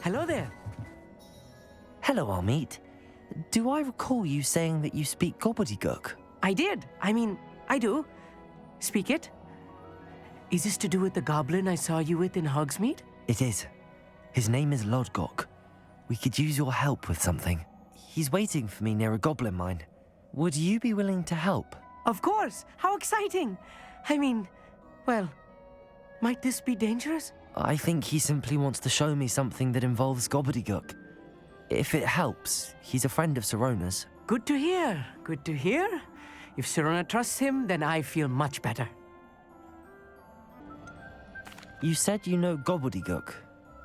Hello there. Hello, Amit. Do I recall you saying that you speak gobbledygook? I did. I do. Speak it. Is this to do with the goblin I saw you with in Hogsmeade? It is. His name is Lodgok. We could use your help with something. He's waiting for me near a goblin mine. Would you be willing to help? Of course. How exciting. Well, might this be dangerous? I think he simply wants to show me something that involves gobbledygook. If it helps, he's a friend of Sirona's. Good to hear. Good to hear. If Sirona trusts him, then I feel much better. You said you know gobbledygook,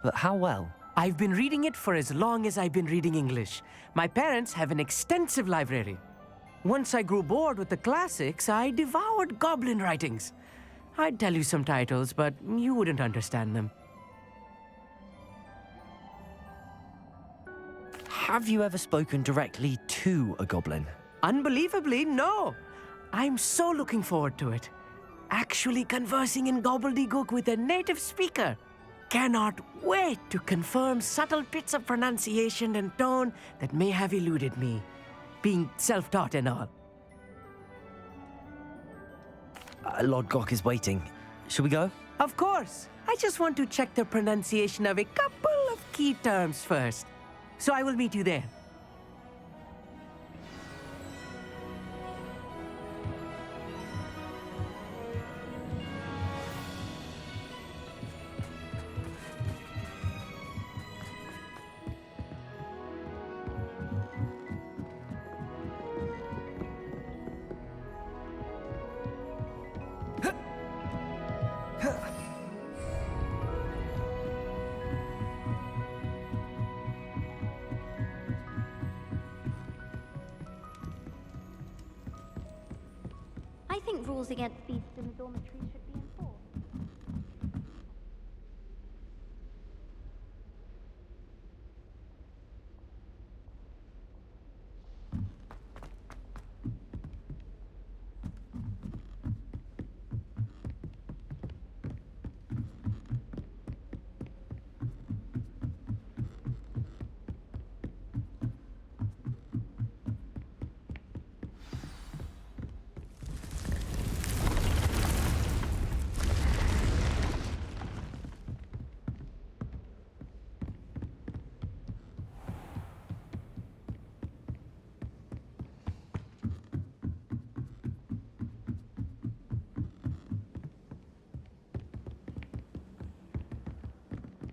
but how well? I've been reading it for as long as I've been reading English. My parents have an extensive library. Once I grew bored with the classics, I devoured goblin writings. I'd tell you some titles, but you wouldn't understand them. Have you ever spoken directly to a goblin? Unbelievably, no. I'm so looking forward to it. Actually conversing in gobbledygook with a native speaker. Cannot wait to confirm subtle bits of pronunciation and tone that may have eluded me, being self-taught and all. Lodgok is waiting. Shall we go? Of course. I just want to check the pronunciation of a couple of key terms first. So I will meet you there. I think rules against thieves in the dormitory should be enforced.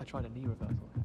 I tried a knee reversal hack.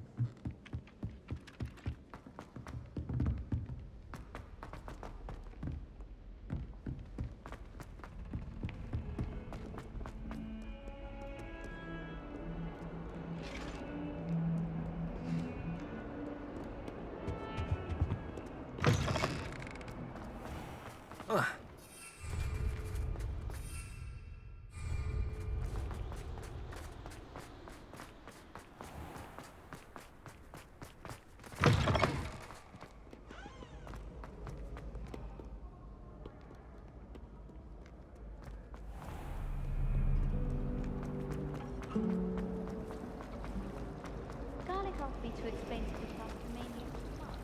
Garlic asked me to explain to the staff the main use of the mark.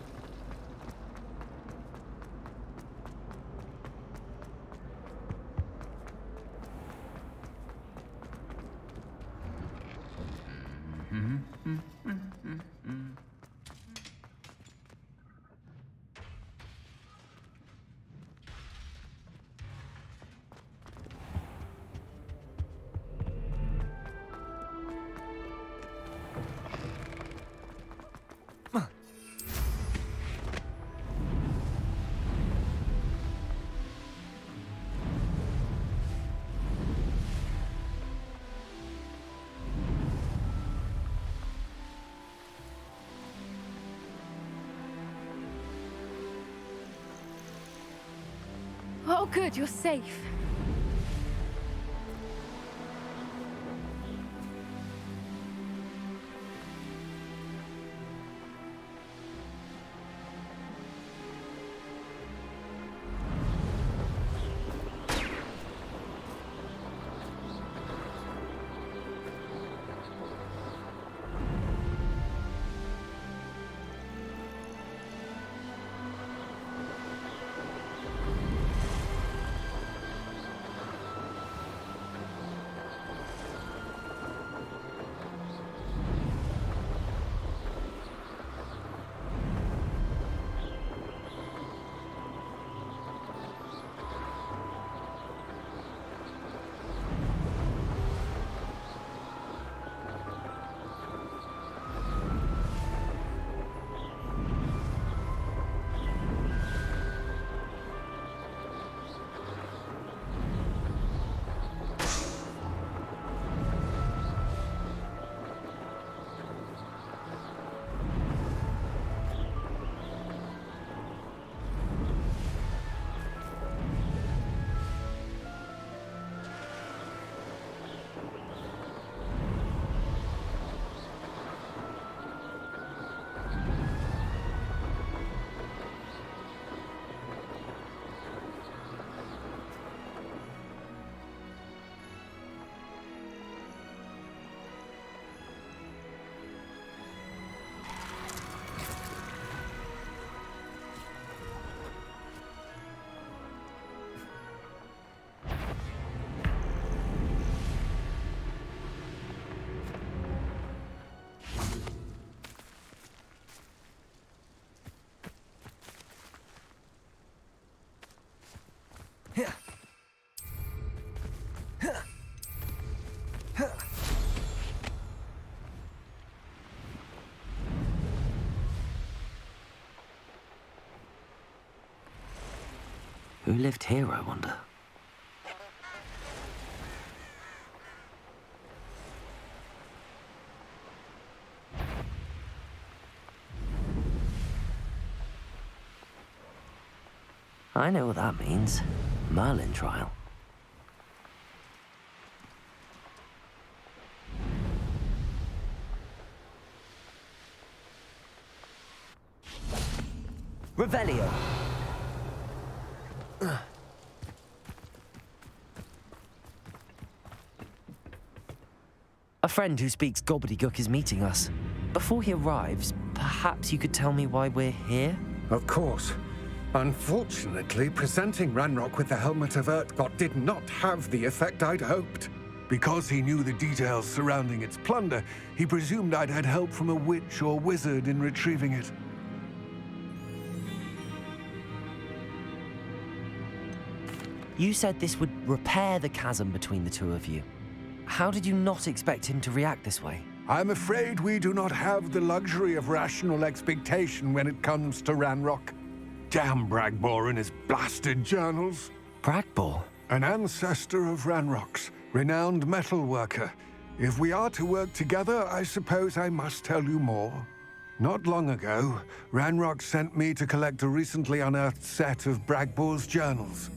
Oh, good, you're safe. Who lived here, I wonder? I know what that means. Merlin trial. Revelio. A friend who speaks gobbledygook is meeting us. Before he arrives, perhaps you could tell me why we're here? Of course. Unfortunately, presenting Ranrock with the Helmet of Urtkot did not have the effect I'd hoped. Because he knew the details surrounding its plunder, he presumed I'd had help from a witch or wizard in retrieving it. You said this would repair the chasm between the two of you. How did you not expect him to react this way? I'm afraid we do not have the luxury of rational expectation when it comes to Ranrock. Damn Bragbor and his blasted journals. Bragbor? An ancestor of Ranrock's, renowned metal worker. If we are to work together, I suppose I must tell you more. Not long ago, Ranrock sent me to collect a recently unearthed set of Bragbor's journals.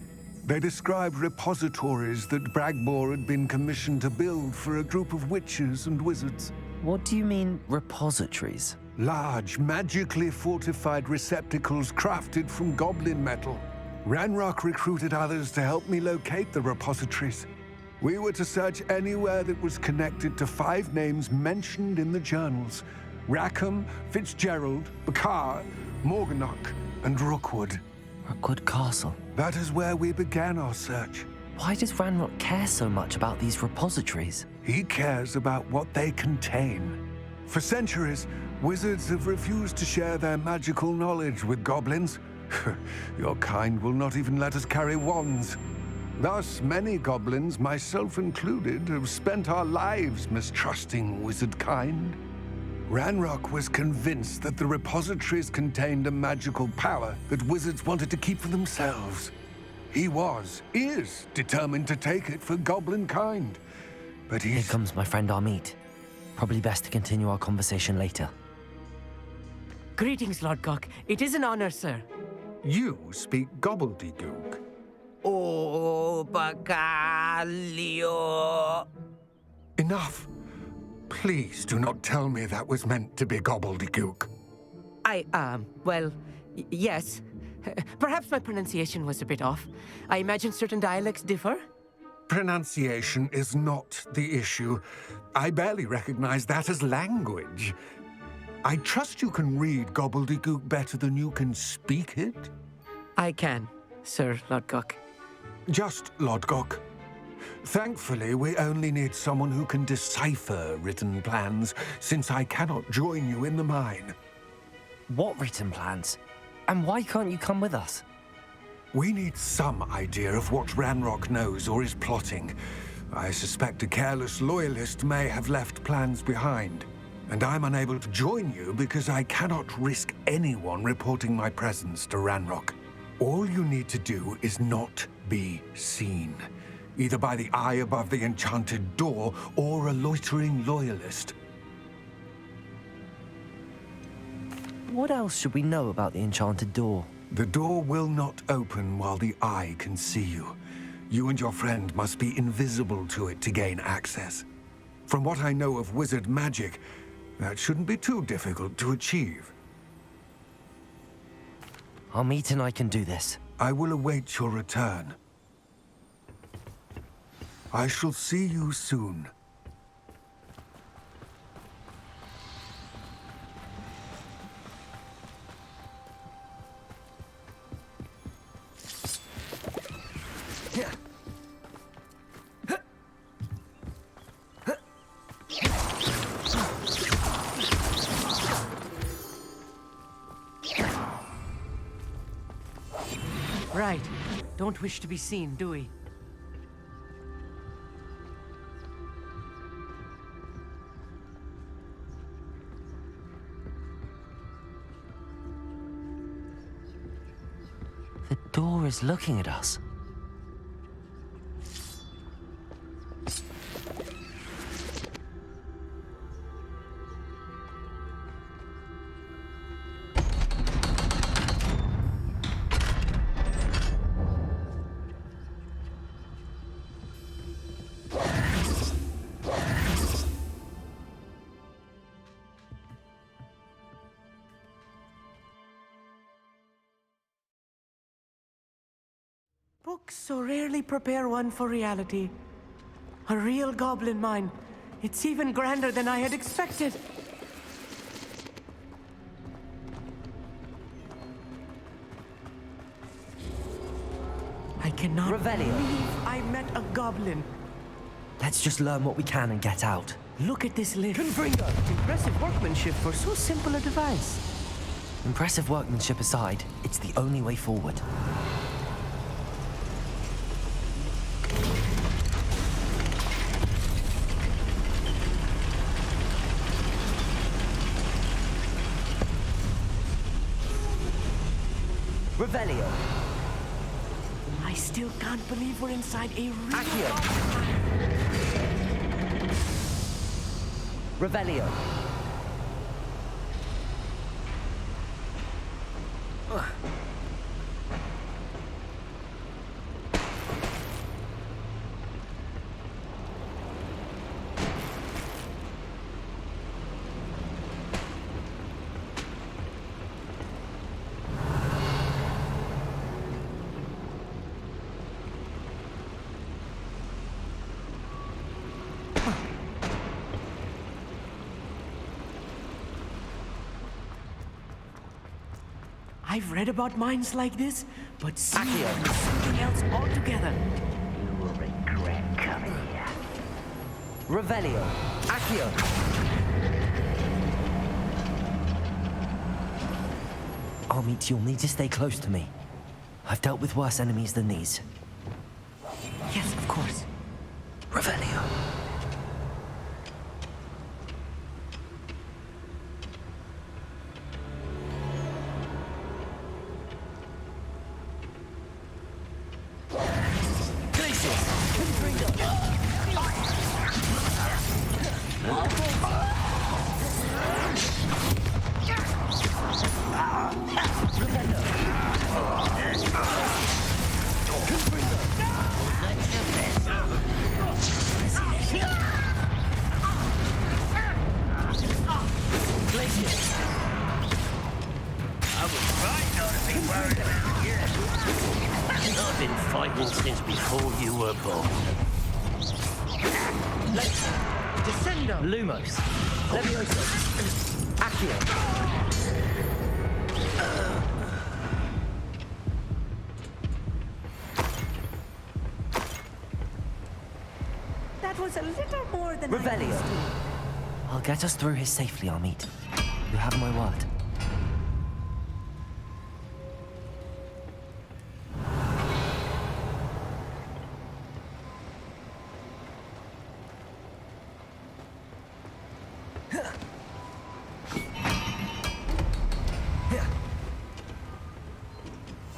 They described repositories that Bragbor had been commissioned to build for a group of witches and wizards. What do you mean, repositories? Large, magically fortified receptacles crafted from goblin metal. Ranrock recruited others to help me locate the repositories. We were to search anywhere that was connected to 5 names mentioned in the journals: Rackham, Fitzgerald, Bakar, Morganach, and Rookwood. Rookwood Castle. That is where we began our search. Why does Ranrock care so much about these repositories? He cares about what they contain. For centuries, wizards have refused to share their magical knowledge with goblins. Your kind will not even let us carry wands. Thus, many goblins, myself included, have spent our lives mistrusting wizard kind. Ranrock was convinced that the repositories contained a magical power that wizards wanted to keep for themselves. He is determined to take it for goblin kind. But Here comes my friend Amit. Probably best to continue our conversation later. Greetings, Lord Cock. It is an honor, sir. You speak gobbledygook. Oh, Bacalio. Enough. Please do not tell me that was meant to be gobbledygook. Yes. Perhaps my pronunciation was a bit off. I imagine certain dialects differ. Pronunciation is not the issue. I barely recognize that as language. I trust you can read gobbledygook better than you can speak it? I can, Sir Lodgok. Just Lodgok. Thankfully, we only need someone who can decipher written plans, since I cannot join you in the mine. What written plans? And why can't you come with us? We need some idea of what Ranrock knows or is plotting. I suspect a careless loyalist may have left plans behind. And I'm unable to join you because I cannot risk anyone reporting my presence to Ranrock. All you need to do is not be seen, either by the eye above the enchanted door or a loitering loyalist. What else should we know about the enchanted door? The door will not open while the eye can see you. You and your friend must be invisible to it to gain access. From what I know of wizard magic, that shouldn't be too difficult to achieve. Amit and I can do this. I will await your return. I shall see you soon. Right. Don't wish to be seen, do we? The door is looking at us. Books so rarely prepare one for reality. A real goblin mine. It's even grander than I had expected. I cannot Revelio. believe I met a goblin. Let's just learn what we can and get out. Look at this lid. Impressive workmanship for so simple a device. Impressive workmanship aside, it's the only way forward. Revelio. I still can't believe we're inside a real Accio. Revelio. I've read about mines like this, but seeing Accio. them is something else altogether. You will regret coming here. Revelio. Accio. Amit, you'll need to stay close to me. I've dealt with worse enemies than these. Yes, of course. Revelio. I've been fighting since before you were born. Descendo! Lumos. Levioso. Accio. That was a little more than I Revelio. used to. I'll get us through here safely, Amit. You have my word.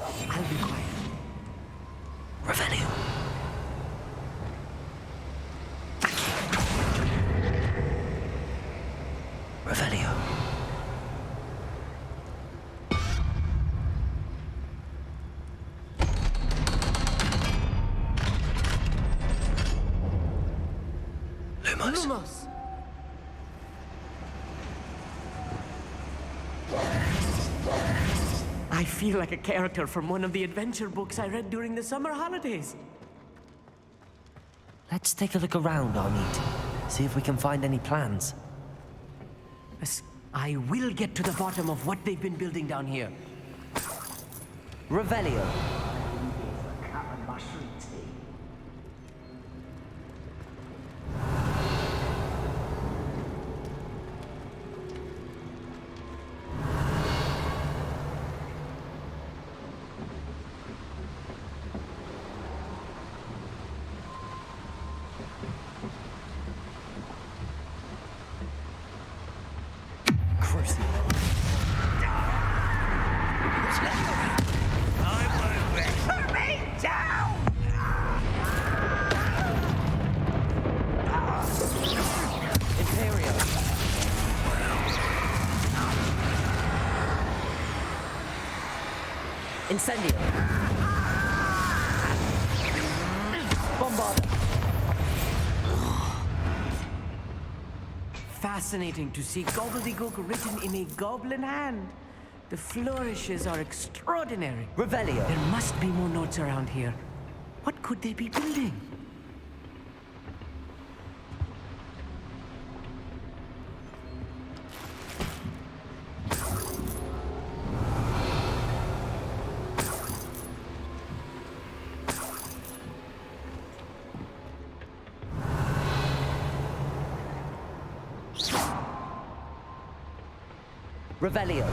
I'll be quiet. Revelio. Revelio. Lumos. Lumos! I feel like a character from one of the adventure books I read during the summer holidays. Let's take a look around, Amit. See if we can find any plans. Yes, I will get to the bottom of what they've been building down here. Revelio. Cup of mushroom tea. Crucible. I won't Incendio. Bombard. Fascinating to see gobbledygook written in a goblin hand. The flourishes are extraordinary. Revelio. There must be more notes around here. What could they be building? Revelio.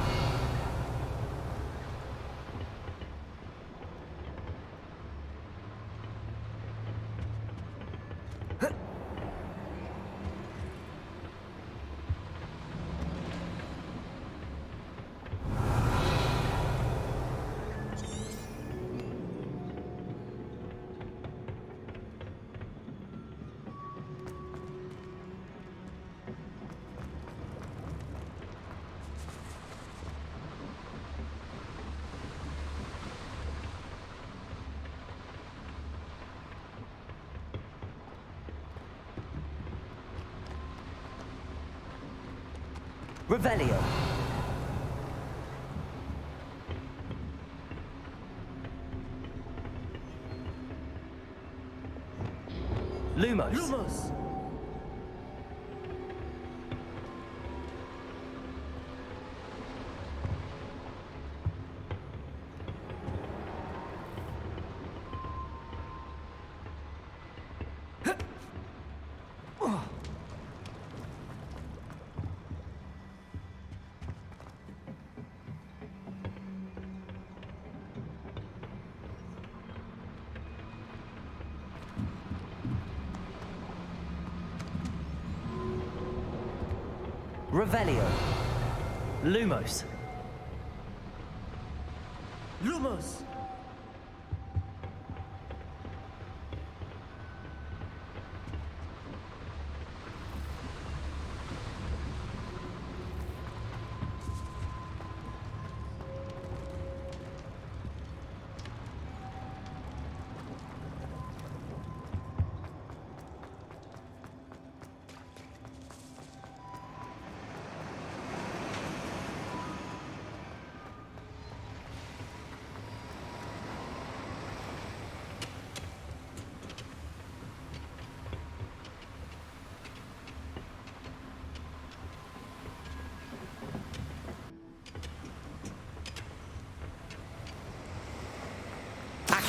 Revelio. Lumos. Lumos! Revelio. Lumos. Lumos!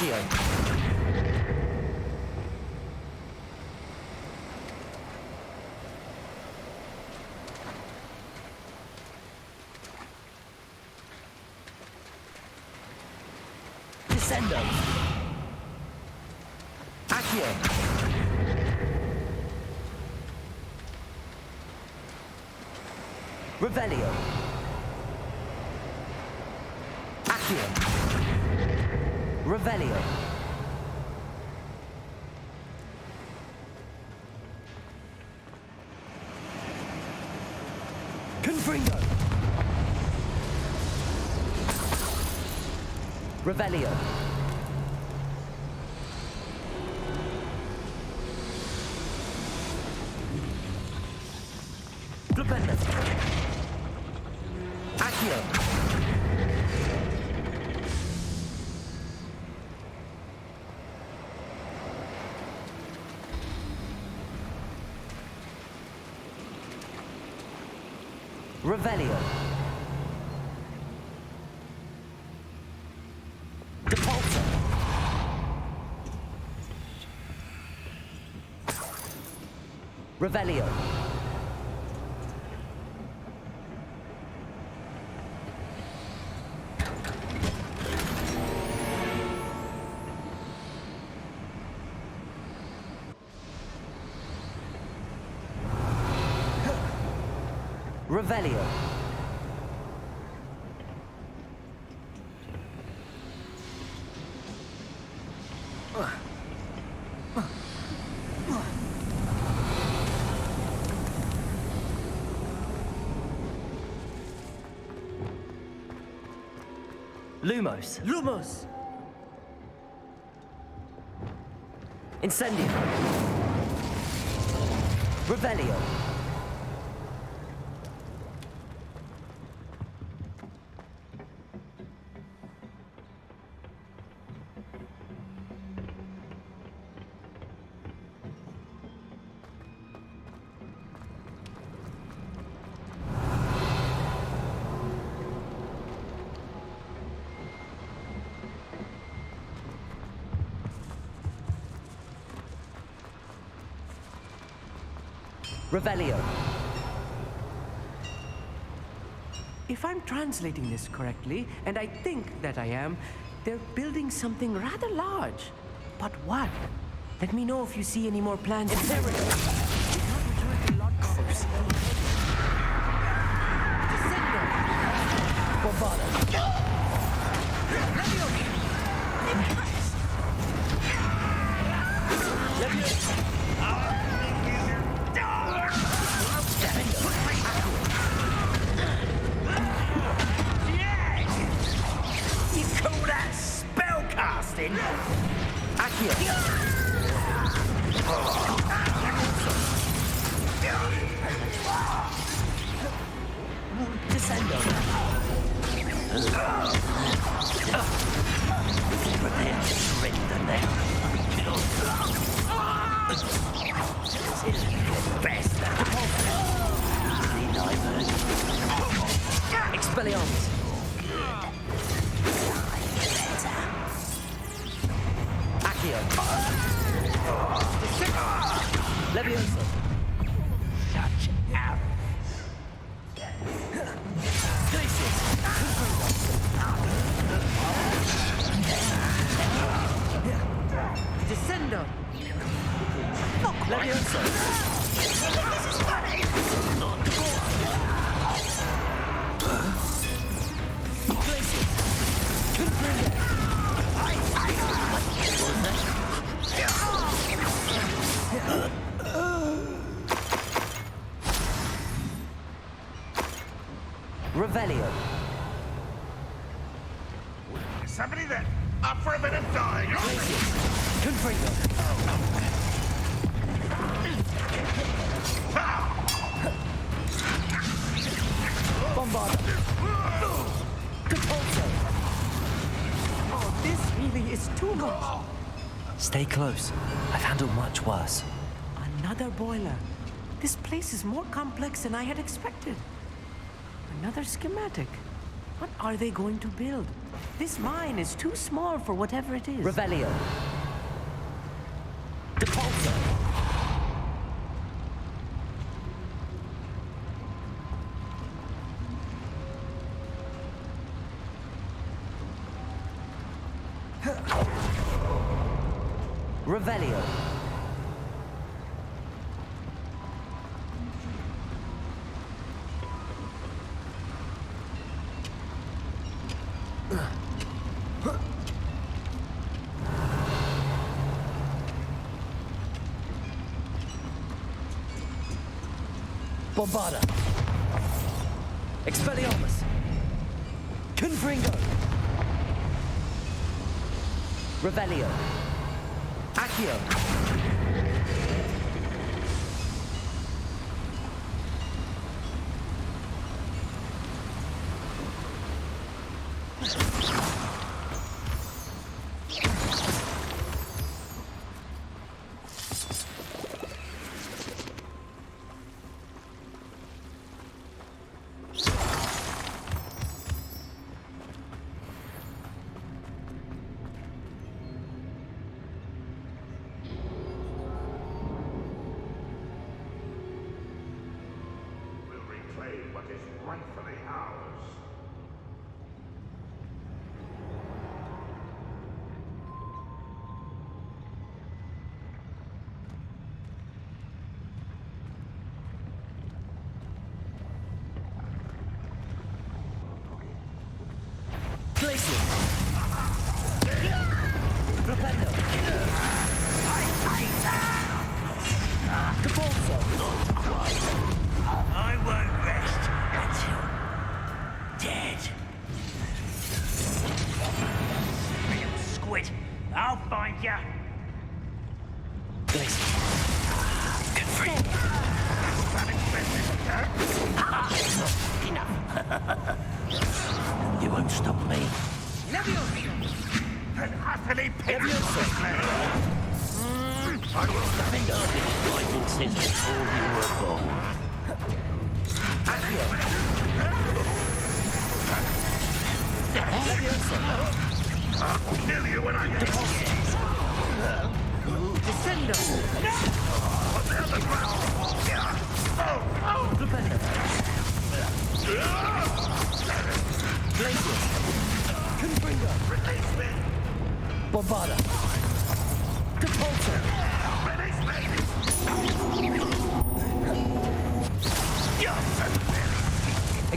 Accio. Descendo. Accio. Revelio. Accio. Revelio. Confringo. Revelio. Flipendo. Accio. Revelio. Depulso. Revelio. Revelio. Lumos. Lumos! Incendio. Revelio. Revelio. If I'm translating this correctly, and I think that I am, they're building something rather large. But what? Let me know if you see any more plans. Imperial. Bombarda. You call that spellcasting? Accio. Descendo. Prepare to surrender now. Best. Expelliarmus. Accio. Levioso. Such arrogance. Descendo! Levioso. Revelio. Somebody that up for a bit of dying. Confringo. Bombarda. Compulso. Oh, this really is too much. Stay close. I've handled much worse. Another boiler. This place is more complex than I had expected. Another schematic. What are they going to build? This mine is too small for whatever it is. Revelio. Depulso. Revelio. Bombarda. Expelliarmus. Confringo. Revelio. Accio. We'll reclaim what is rightfully ours. Glacier. Propendo. Compulso. I won't rest until I'll find you. Bless you. Good friend. Enough. You won't stop me. An utterly pitiless man. I will Defender. Fighting since before you were born. I'll kill you when I get you. Descendo! On the other ground. Glacier. Confringo. Release me. Bombarda. Depulso. Release me. You're so very...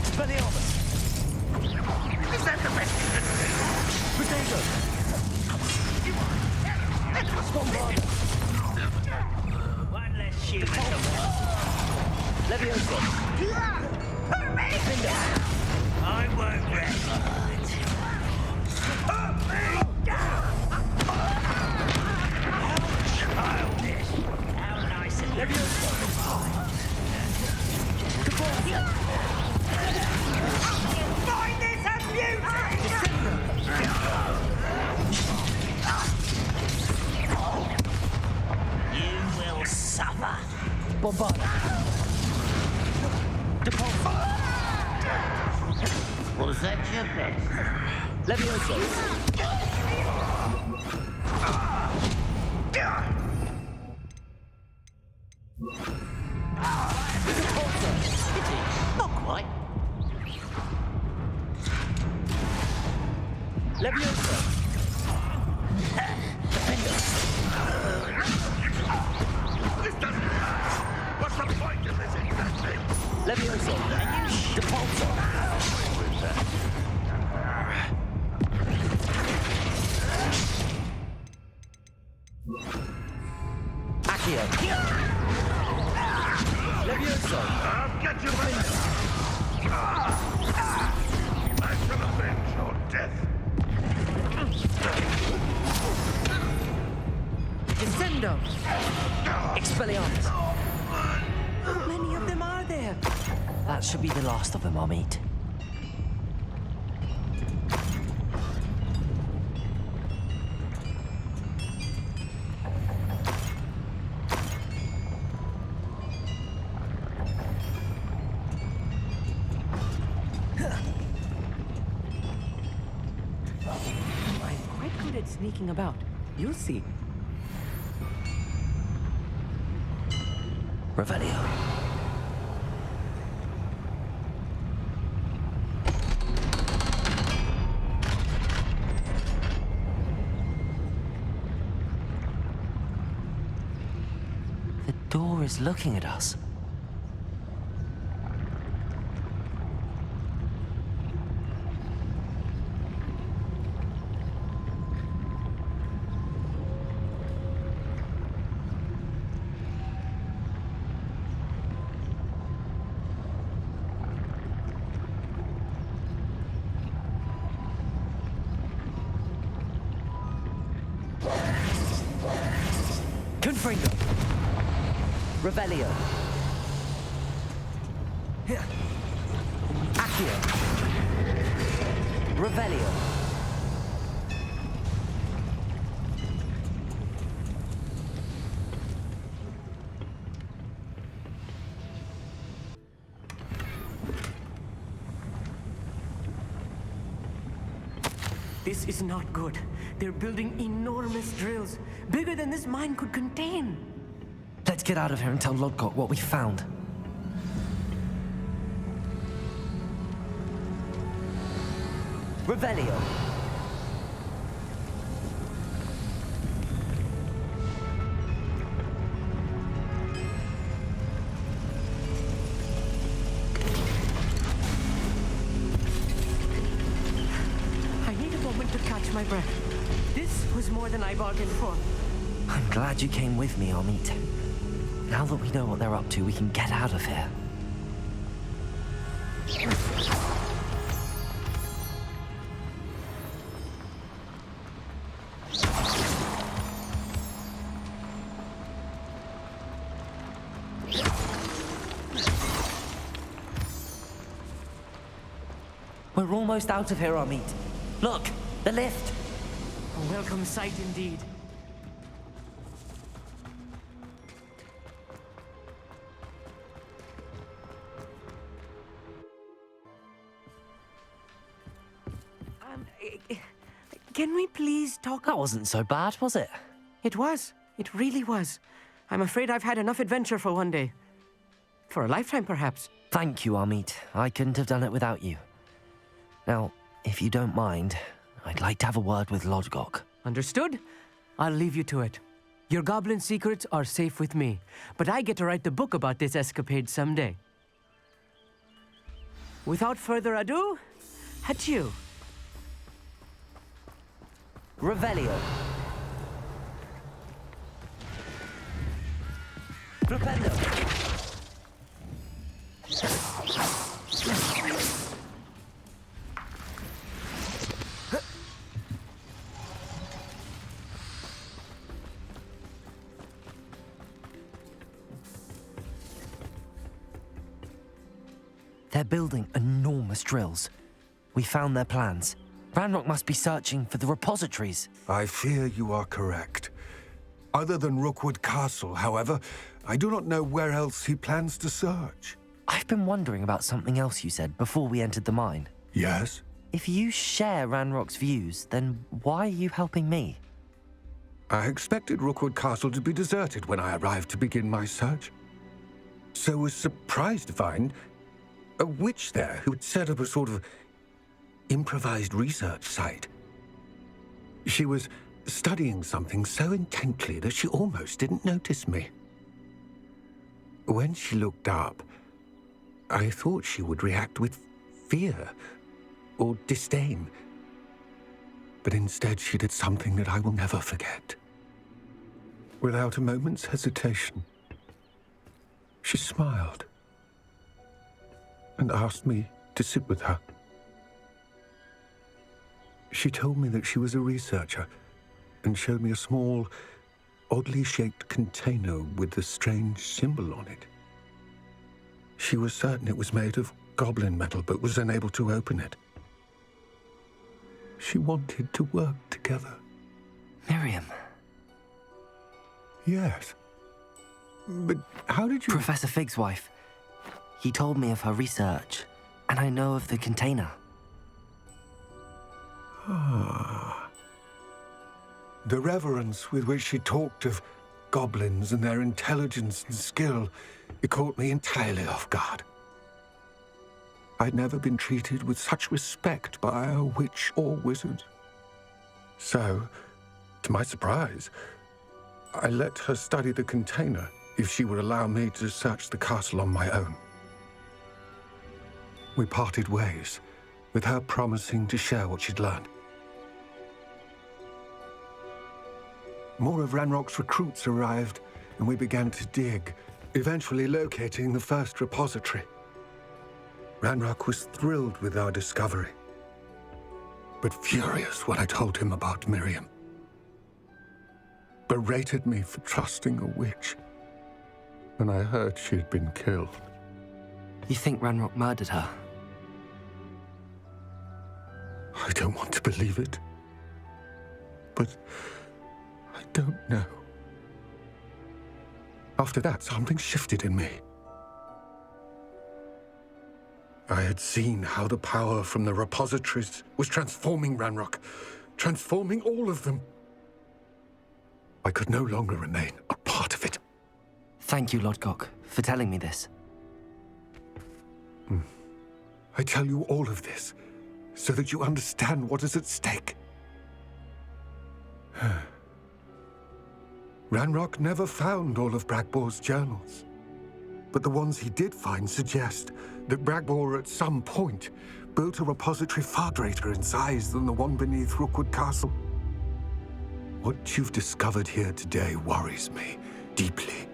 Expelliarmus. Is that the best you can do? Potato. Bombarda. One less shoot at the Leviosa. Defender. I won't rest. Childish. How nice of you. Find this a beauty! You will suffer. Bombarda. Depulso. Was that your best? Leviosa. Not quite. Leviosa. This doesn't hurt. What's the point of this exactly? Leviosa. Depulso. Accio. Leviosa. I'll get you later. I shall avenge your death. Descendo! Expelliarmus. How many of them are there? That should be the last of them I'll meet. I'm quite good at sneaking about. You'll see. Revelio. The door is looking at us. Confringo. Revelio. Accio. Revelio. This is not good. They're building enormous drills, bigger than this mine could contain. Let's get out of here and tell Lodgok what we found. Revelio. I need a moment to catch my breath. This was more than I bargained for. I'm glad you came with me, Amit. Now that we know what they're up to, we can get out of here. We're almost out of here, Amit. Look, the lift. A welcome sight indeed. Can we please talk? That wasn't so bad, was it? It was. It really was. I'm afraid I've had enough adventure for one day. For a lifetime, perhaps. Thank you, Amit. I couldn't have done it without you. Now, if you don't mind, I'd like to have a word with Lodgok. Understood? I'll leave you to it. Your goblin secrets are safe with me, but I get to write the book about this escapade someday. Without further ado, adieu. Revelio. Flipendo. They're building enormous drills. We found their plans. Ranrock must be searching for the repositories. I fear you are correct. Other than Rookwood Castle, however, I do not know where else he plans to search. I've been wondering about something else you said before we entered the mine. Yes? If you share Ranrock's views, then why are you helping me? I expected Rookwood Castle to be deserted when I arrived to begin my search. So was surprised to find a witch there who had set up a sort of improvised research site. She was studying something so intently that she almost didn't notice me. When she looked up, I thought she would react with fear or disdain. But instead she did something that I will never forget. Without a moment's hesitation, she smiled and asked me to sit with her. She told me that she was a researcher and showed me a small, oddly shaped container with a strange symbol on it. She was certain it was made of goblin metal, but was unable to open it. She wanted to work together. Miriam. Yes. But how did you... Professor Fig's wife. He told me of her research, and I know of the container. Ah. The reverence with which she talked of goblins and their intelligence and skill, it caught me entirely off guard. I'd never been treated with such respect by a witch or wizard. So, to my surprise, I let her study the container if she would allow me to search the castle on my own. We parted ways, with her promising to share what she'd learned. More of Ranrock's recruits arrived, and we began to dig, eventually locating the first repository. Ranrock was thrilled with our discovery, but furious when I told him about Miriam. Berated me for trusting a witch when I heard she had been killed. You think Ranrock murdered her? I don't want to believe it, but I don't know. After that, something shifted in me. I had seen how the power from the repositories was transforming Ranrock, transforming all of them. I could no longer remain a part of it. Thank you, Lodgok, for telling me this. I tell you all of this so that you understand what is at stake. Ranrock never found all of Bragbor's journals, but the ones he did find suggest that Bragbor at some point built a repository far greater in size than the one beneath Rookwood Castle. What you've discovered here today worries me deeply.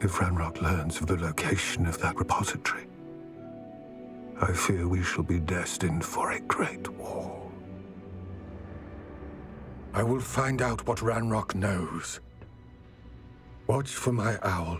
If Ranrock learns of the location of that repository, I fear we shall be destined for a great war. I will find out what Ranrock knows. Watch for my owl.